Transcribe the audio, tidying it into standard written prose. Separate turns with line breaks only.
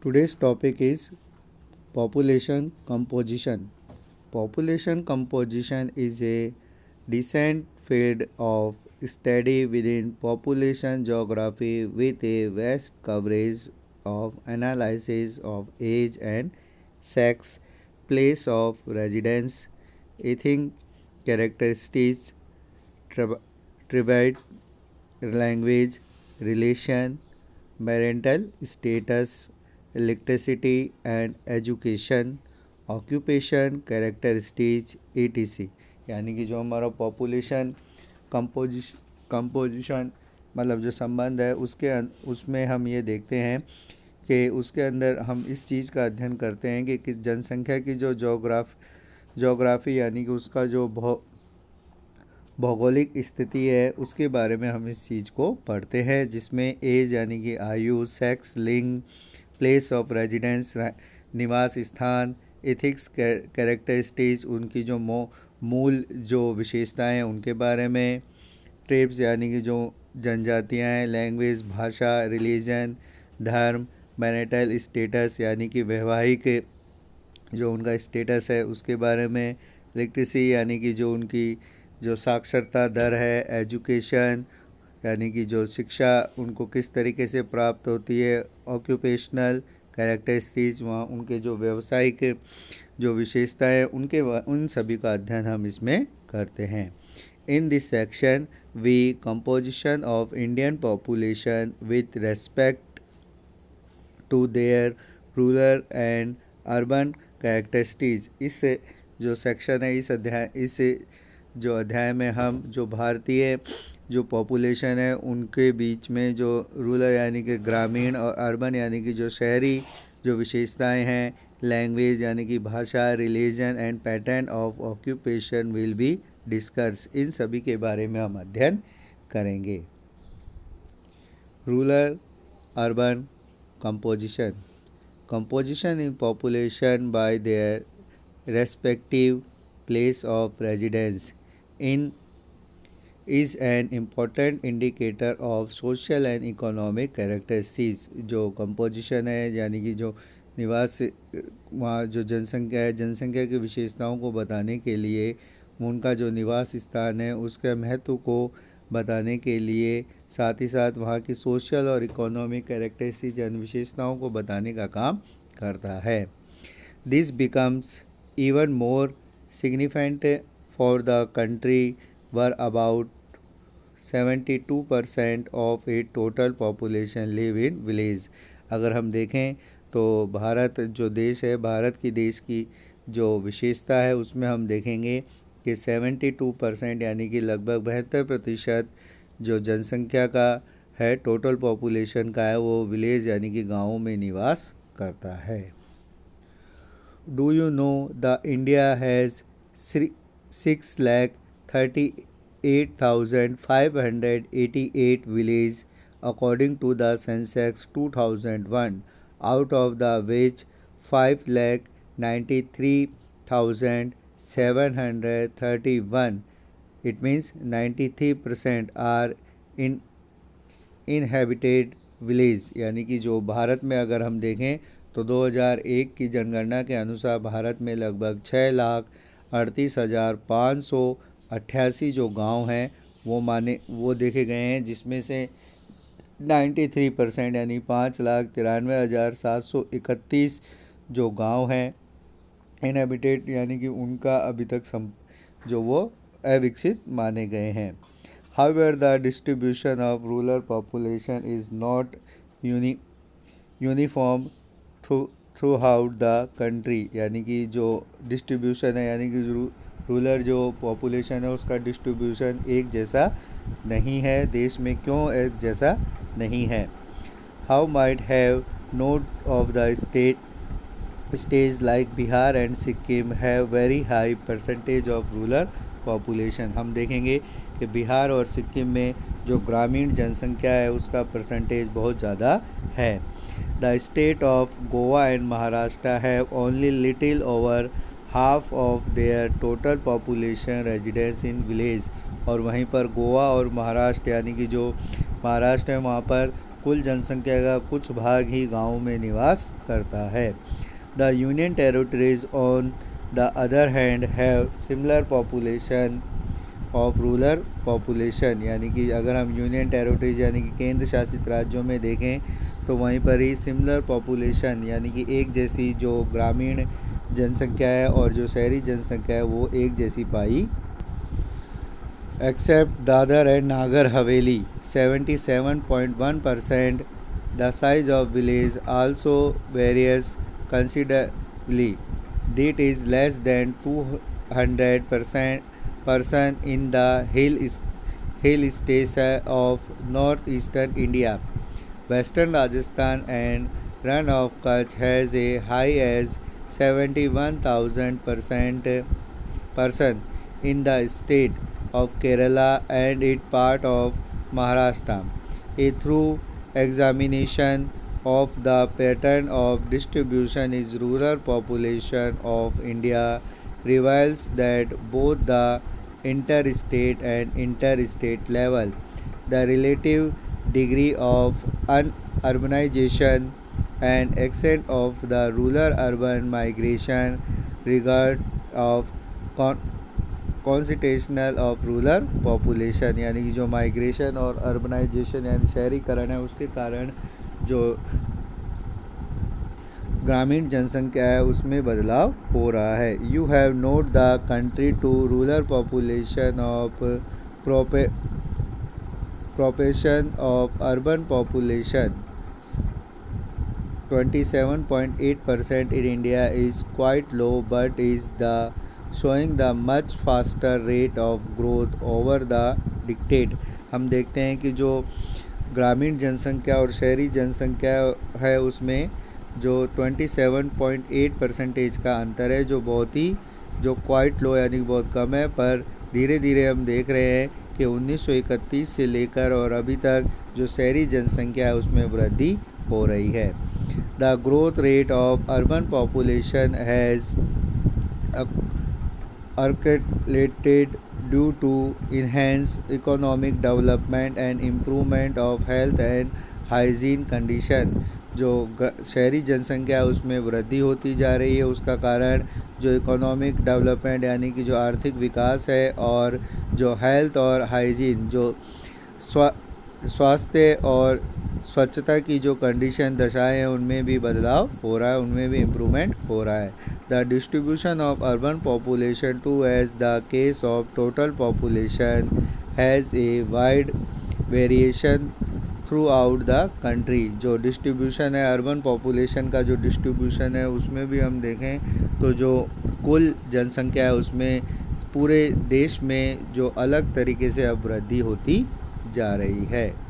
Today's topic is population composition. Population composition is a decent field of study within population geography with a vast coverage of analysis of age and sex, place of residence, ethnic characteristics, tribal language, relation, marital status, electricity and education, occupation, characteristics etc. यानी कि जो हमारा population composition मतलब जो संबंध है उसमें हम ये देखते हैं कि उसके अंदर हम इस चीज़ का अध्ययन करते हैं कि किस जनसंख्या की जो जोग्राफ़ी यानी कि उसका जो भौगोलिक स्थिति है उसके बारे में हम इस चीज़ को पढ़ते हैं, जिसमें एज यानी कि आयु, सेक्स, लिंग, प्लेस ऑफ रेजिडेंस निवास स्थान, एथिक्स कैरेक्टरिस्टिक्स उनकी जो मूल जो विशेषताएं हैं उनके बारे में, ट्रेब्स यानी कि जो जनजातियां हैं, लैंग्वेज भाषा, रिलीजन धर्म, मैरिटल स्टेटस यानी कि वैवाहिक जो उनका स्टेटस है उसके बारे में, लिटरेसी यानी कि जो उनकी जो साक्षरता दर है, एजुकेशन यानी कि जो शिक्षा उनको किस तरीके से प्राप्त होती है, ऑक्यूपेशनल कैरेक्टरिस्टिक्स वहाँ उनके जो व्यावसायिक जो विशेषताएं उनके उन सभी का अध्ययन हम इसमें करते हैं. In this section we composition of Indian population with respect to their rural and urban characteristics. इस जो सेक्शन है इस जो अध्याय में हम जो भारतीय जो पॉपुलेशन है उनके बीच में जो रूरल यानी कि ग्रामीण और अर्बन यानी कि जो शहरी जो विशेषताएं हैं, लैंग्वेज यानी कि भाषा, religion and pattern of occupation will be discuss. इन सभी के बारे में हम अध्ययन करेंगे. Rural urban composition in population by their respective place of residence is an important indicator of social and economic characteristics. जो कंपोजिशन है यानी कि जो निवास वहाँ जो जनसंख्या है, जनसंख्या की विशेषताओं को बताने के लिए, उनका जो निवास स्थान है उसके महत्व को बताने के लिए, साथ ही साथ वहाँ की सोशल और इकोनॉमिक कैरेक्टरिस्टिक्स यानी विशेषताओं को बताने का काम करता है. This becomes even more significant for the country were about 72% of it total population live in village. अगर हम देखें तो भारत जो देश है, भारत की देश की जो विशेषता है उसमें हम देखेंगे कि 72% यानी कि लगभग 72% जो जनसंख्या का है, टोटल पॉपुलेशन का है, वो विलेज यानी कि गाँवों में निवास करता है. Do you know the India has 6,38,588 villages according to the Census 2001, out of the which 5,93,731, it means 93% are inhabited village. यानी कि जो भारत में अगर हम देखें तो 2001 की जनगणना के अनुसार भारत में लगभग 6,38,588 जो गांव हैं वो देखे गए हैं, जिसमें से 93% यानी 5,93,731 जो गांव हैं इनहैबिटेड यानी कि उनका अभी तक जो वो अविकसित माने गए हैं. However, the distribution of rural population is not uniform throughout the country. यानी कि जो डिस्ट्रीब्यूशन है यानी कि रूरल जो पॉपुलेशन है उसका डिस्ट्रीब्यूशन एक जैसा नहीं है देश में. क्यों एक जैसा नहीं है? How might have none of the states like Bihar and Sikkim have very high percentage of rural population. हम देखेंगे कि बिहार और सिक्किम में जो ग्रामीण जनसंख्या है उसका परसेंटेज बहुत ज़्यादा है. The state of Goa and Maharashtra have only little over half of their total population residence in village. और वहीं पर गोवा और महाराष्ट्र यानी कि जो महाराष्ट्र है वहाँ पर कुल जनसंख्या का कुछ भाग ही गाँव में निवास करता है। The union territories on the other hand have similar population of rural population, यानी कि अगर हम यूनियन टेरिटरीज यानी कि केंद्र शासित राज्यों में देखें तो वहीं पर ही सिमिलर पॉपुलेशन यानी कि एक जैसी जो ग्रामीण जनसंख्या है और जो शहरी जनसंख्या है वो एक जैसी पाई, accept Dadar and Nagar Haveli 77.1%. The size of village also varies considerably. That is less than 200% person in the hill station of northeastern India. Western Rajasthan and Run of Kutch has a high as 71,000% person in the state of Kerala and it part of Maharashtra. A thorough examination of the pattern of distribution is rural population of India reveals that both the interstate and interstate level, the relative degree of urbanization and extent of the rural-urban migration regard of constitutional of rural population, यानी कि जो migration और urbanisation यानी शहरीकरण है उसके कारण जो ग्रामीण जनसंख्या है उसमें बदलाव हो रहा है। You have note the country to rural population of proportion of urban population 27.8% in India is quite low but is the showing the much faster rate of growth over the decade। हम देखते हैं कि जो ग्रामीण जनसंख्या और शहरी जनसंख्या है उसमें जो 27.8% का अंतर है जो बहुत ही जो क्वाइट लो यानी कि बहुत कम है, पर धीरे धीरे हम देख रहे हैं कि 1931 से लेकर और अभी तक जो शहरी जनसंख्या है उसमें वृद्धि हो रही है। The growth rate of urban population has articulated due to enhanced economic development and improvement of health and hygiene condition। जो शहरी जनसंख्या है उसमें वृद्धि होती जा रही है उसका कारण जो इकोनॉमिक डेवलपमेंट यानी कि जो आर्थिक विकास है और जो हेल्थ और हाइजीन जो स्वास्थ्य और स्वच्छता की जो कंडीशन दशाएं हैं उनमें भी बदलाव हो रहा है, उनमें भी इम्प्रूवमेंट हो रहा है। The distribution of urban population to as the case of total population has a wide variation throughout the country. जो डिस्ट्रीब्यूशन है अर्बन पॉपुलेशन का जो डिस्ट्रीब्यूशन है उसमें भी हम देखें तो जो कुल जनसंख्या है उसमें पूरे देश में जो अलग तरीके से अब वृद्धि होती जा रही है।